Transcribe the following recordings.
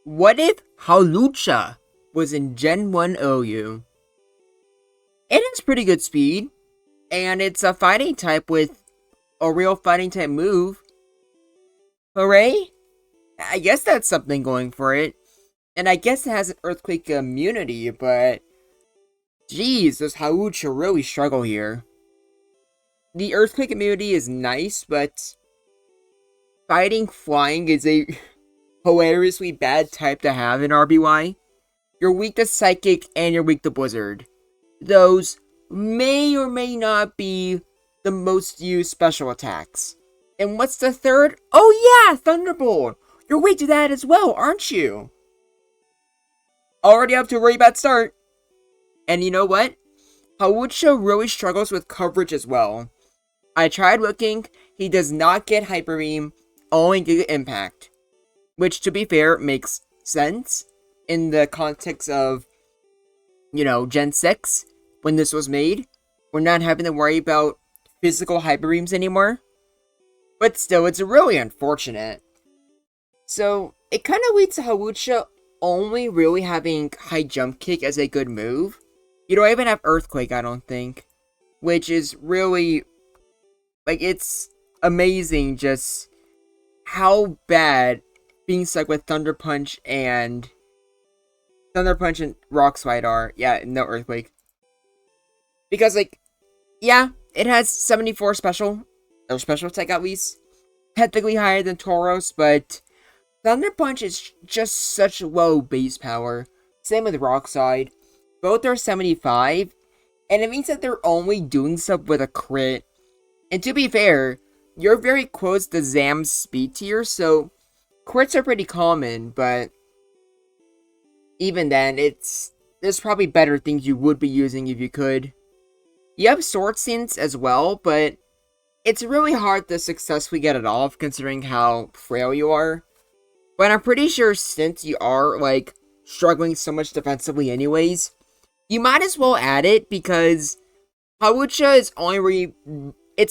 What if HAWLUCHA was in Gen 1 OU? It has pretty good speed, and it's a fighting type with a real fighting type move. Hooray! I guess that's something going for it. And I guess it has an earthquake immunity, but geez, does HAWLUCHA really struggle here? The earthquake immunity is nice, but fighting flying is a hilariously bad type to have in RBY. You're weak to Psychic and you're weak to Blizzard. Those may or may not be the most used special attacks. And what's the third? Oh yeah, Thunderbolt! You're weak to that as well, aren't you? Already up to a really bad start. And you know what? HAWLUCHA really struggles with coverage as well. I tried looking, he does not get Hyper Beam, only Giga Impact. Which, to be fair, makes sense in the context of, Gen 6, when this was made. We're not having to worry about physical Hyper Beams anymore. But still, it's really unfortunate. So, it kind of leads to HAWLUCHA only really having High Jump Kick as a good move. You don't even have Earthquake, I don't think. Which is really, it's amazing just how bad being stuck with Thunder Punch and Rock Slide are. Yeah, no Earthquake. Because, yeah, it has 74 special, or special attack at least. Technically higher than Tauros, but Thunder Punch is just such low base power. Same with Rock Slide. Both are 75, and it means that they're only doing stuff with a crit. And to be fair, you're very close to Zam's speed tier, so crits are pretty common, but even then, there's probably better things you would be using if you could. You have Sword Sense as well, but it's really hard to successfully get it off considering how frail you are. But I'm pretty sure since you are, struggling so much defensively anyways, you might as well add it because HAWLUCHA is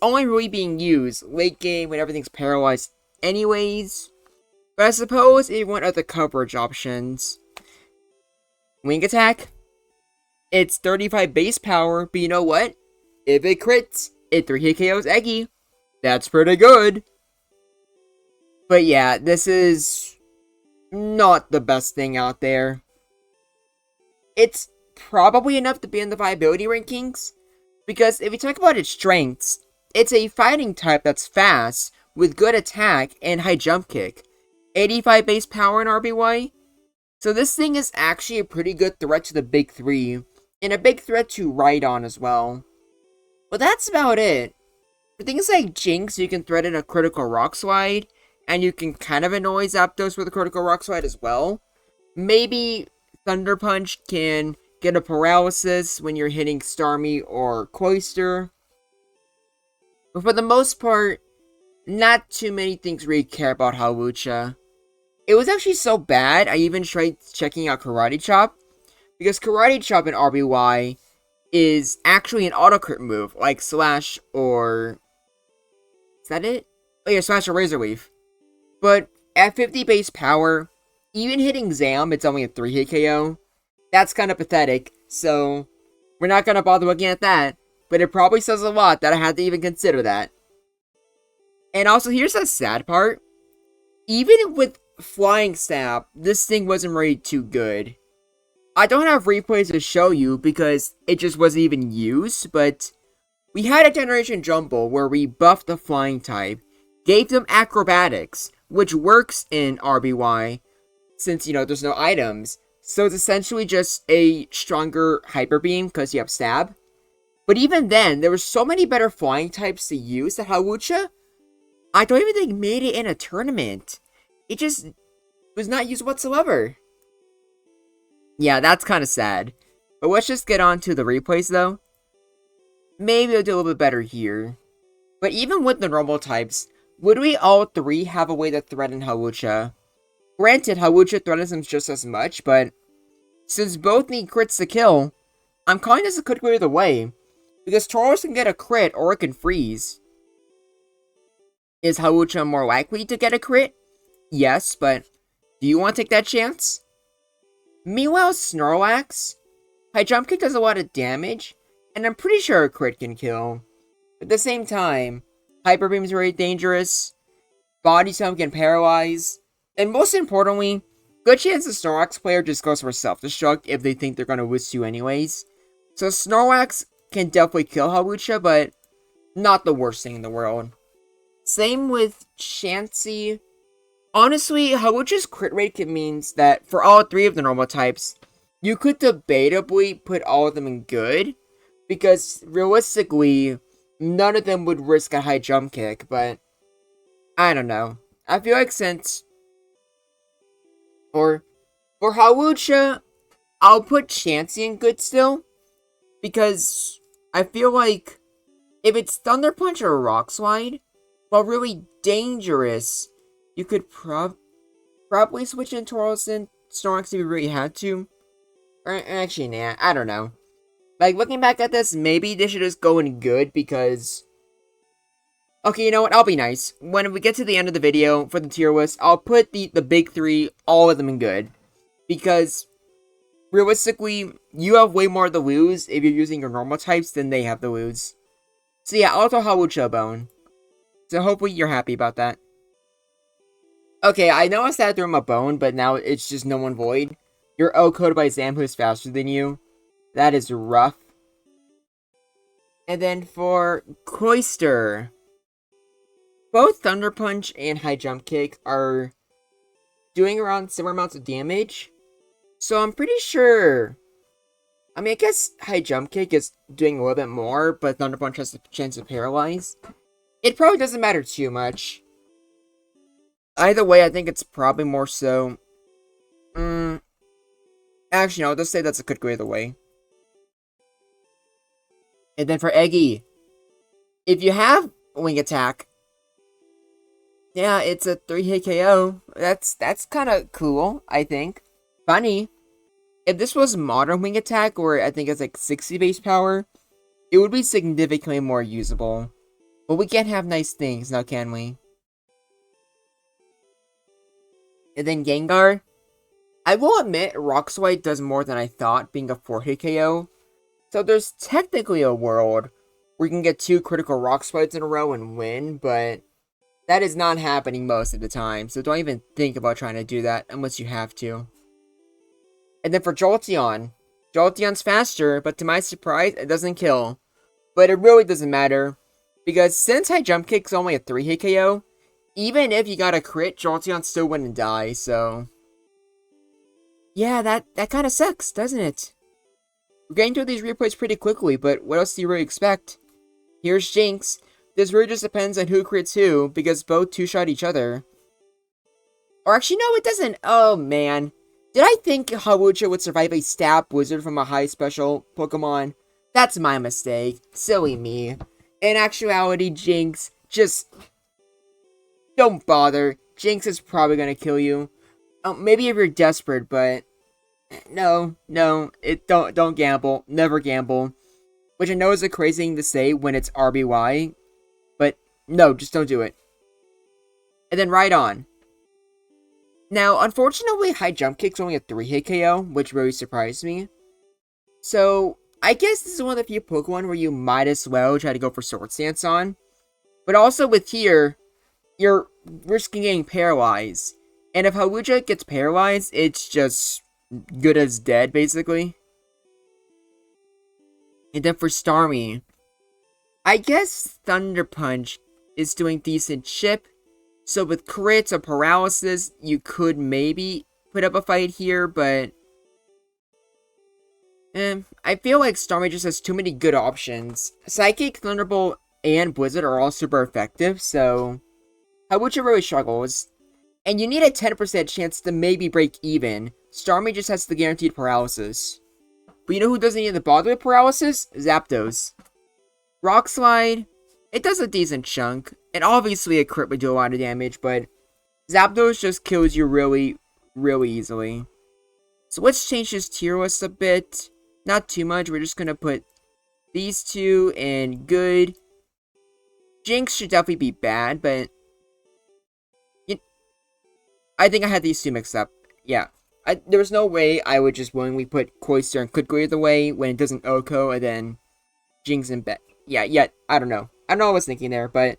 only really being used late game when everything's paralyzed anyways. But I suppose if you want other coverage options, Wing Attack, it's 35 base power, but you know what? If it crits, it 3-hit KOs Eggy. That's pretty good. But yeah, this is not the best thing out there. It's probably enough to be in the viability rankings, because if you talk about its strengths, it's a fighting type that's fast, with good attack and high jump kick. 85 base power in RBY. So this thing is actually a pretty good threat to the big three, and a big threat to Rhydon as well. But that's about it. For things like Jinx, you can threaten a critical Rock Slide, and you can kind of annoy Zapdos with a critical Rock Slide as well. Maybe Thunder Punch can get a paralysis when you're hitting Starmie or Cloyster. But for the most part, not too many things really care about HAWLUCHA. It was actually so bad, I even tried checking out Karate Chop, because Karate Chop in RBY is actually an auto-crit move, like Slash or... Is that it? Oh yeah, Slash or Razor Leaf. But at 50 base power, even hitting Zam, it's only a 3-hit KO. That's kind of pathetic, so we're not going to bother looking at that, but it probably says a lot that I had to even consider that. And also, here's the sad part. Even with Flying Stab, this thing wasn't really too good. I don't have replays to show you because it just wasn't even used, but we had a Generation Jumble where we buffed the Flying type, gave them Acrobatics, which works in RBY, since, there's no items. So it's essentially just a stronger Hyper Beam because you have Stab. But even then, there were so many better Flying types to use that HAWLUCHA, I don't even think made it in a tournament. It just was not used whatsoever. Yeah, that's kind of sad. But let's just get on to the replays though. Maybe I'll do a little bit better here. But even with the normal types, would we all three have a way to threaten HAWLUCHA? Granted, HAWLUCHA threatens him just as much, but since both need crits to kill, I'm calling this a could go either way. Because Tauros can get a crit or it can freeze. Is HAWLUCHA more likely to get a crit? Yes, but Do you want to take that chance? Meanwhile, Snorlax, High Jump Kick does a lot of damage, and I'm pretty sure a crit can kill. At the same time, Hyper Beam is very dangerous, Body Slam can paralyze, and most importantly, good chance the Snorlax player just goes for self-destruct if they think they're going to lose to you anyways. So Snorlax can definitely kill HAWLUCHA, but not the worst thing in the world. Same with Chansey. Honestly, HAWLUCHA's crit rate means that for all three of the normal types, you could debatably put all of them in good, because realistically, none of them would risk a high jump kick, but I don't know. I feel like since for HAWLUCHA, I'll put Chansey in good still, because I feel like if it's Thunder Punch or Rock Slide, while really dangerous, you could probably switch in Tauros and Snorlax if you really had to. Or actually, nah, I don't know. Like, looking back at this, maybe they should just go in good because... Okay, you know what? I'll be nice. When we get to the end of the video for the tier list, I'll put the big three, all of them in good. Because, realistically, you have way more to lose if you're using your normal types than they have to lose. So yeah, I'll throw HAWLUCHA a bone. So hopefully you're happy about that. Okay, I know I said I threw him a bone, but now it's just no one void. You're O-coded by Zam, who's faster than you. That is rough. And then for Cloyster, both Thunder Punch and High Jump Kick are doing around similar amounts of damage. So I'm pretty sure... I mean, I guess High Jump Kick is doing a little bit more, but Thunder Punch has the chance to paralyze. It probably doesn't matter too much. Either way, I think it's probably more so... Actually, no, I'll just say that's a good go either way. And then for Eggy, if you have Wing Attack, yeah, it's a 3-hit KO. That's kind of cool, I think. Funny. If this was Modern Wing Attack, where I think it's like 60 base power, it would be significantly more usable. But we can't have nice things, now can we? And then Gengar. I will admit, Rock Slide does more than I thought, being a 4-hit KO. So there's technically a world where you can get 2 critical Rock Slides in a row and win, but that is not happening most of the time. So don't even think about trying to do that unless you have to. And then for Jolteon. Jolteon's faster, but to my surprise, it doesn't kill. But it really doesn't matter, because since High Jump Kick's only a 3-hit KO, even if you got a crit, Jolteon still wouldn't die, so... Yeah, that kind of sucks, doesn't it? We're getting through these replays pretty quickly, but what else do you really expect? Here's Jinx. This really just depends on who crits who, because both two-shot each other. Or actually, no, it doesn't. Oh, man. Did I think HAWLUCHA would survive a Stab Blizzard from a high special Pokemon? That's my mistake. Silly me. In actuality, Jinx, just... don't bother. Jinx is probably gonna kill you. Maybe if you're desperate, but... No, don't gamble. Never gamble. Which I know is a crazy thing to say when it's RBY. But, no, just don't do it. And then Ride On. Now, unfortunately, High Jump Kick's only a 3-hit KO, which really surprised me. So, I guess this is one of the few Pokemon where you might as well try to go for Swords Dance on. But also with here, you're risking getting paralyzed. And if HAWLUCHA gets paralyzed, it's just good as dead, basically. And then for Starmie, I guess Thunder Punch is doing decent chip. So with crits or paralysis, you could maybe put up a fight here, but... I feel like Starmie just has too many good options. Psychic, Thunderbolt, and Blizzard are all super effective, so... HAWLUCHA really struggles. And you need a 10% chance to maybe break even. Starmie just has the guaranteed paralysis. But you know who doesn't need the bother with paralysis? Zapdos. Rock Slide, it does a decent chunk. And obviously a crit would do a lot of damage, but Zapdos just kills you really, really easily. So let's change this tier list a bit. Not too much, we're just gonna put these two in good. Jinx should definitely be bad, but... I think I had these two mixed up. Yeah. There's no way I would just willingly put Cloyster and Quickly away when it doesn't Oko and then Jinx and Bet. Yeah, I don't know. I don't know what I was thinking there, but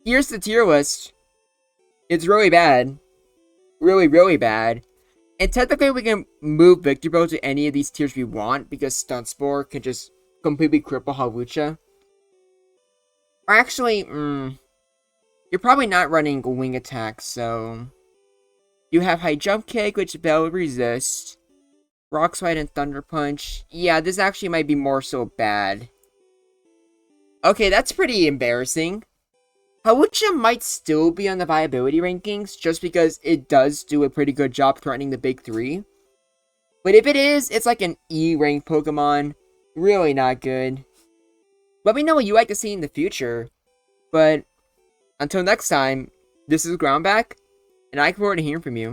here's the tier list. It's really bad. Really, really bad. And technically we can move Victor Bell to any of these tiers we want because Stunt Spore can just completely cripple HAWLUCHA. Or actually, you're probably not running Wing Attack, so... You have High Jump Kick, which Bell would resist. Rock Slide and Thunder Punch. Yeah, this actually might be more so bad. Okay, that's pretty embarrassing. HAWLUCHA might still be on the viability rankings, just because it does do a pretty good job threatening the big three. But if it is, it's like an E-rank Pokemon. Really not good. Let me know what you like to see in the future. But until next time, this is Groundback, and I look forward to hearing from you.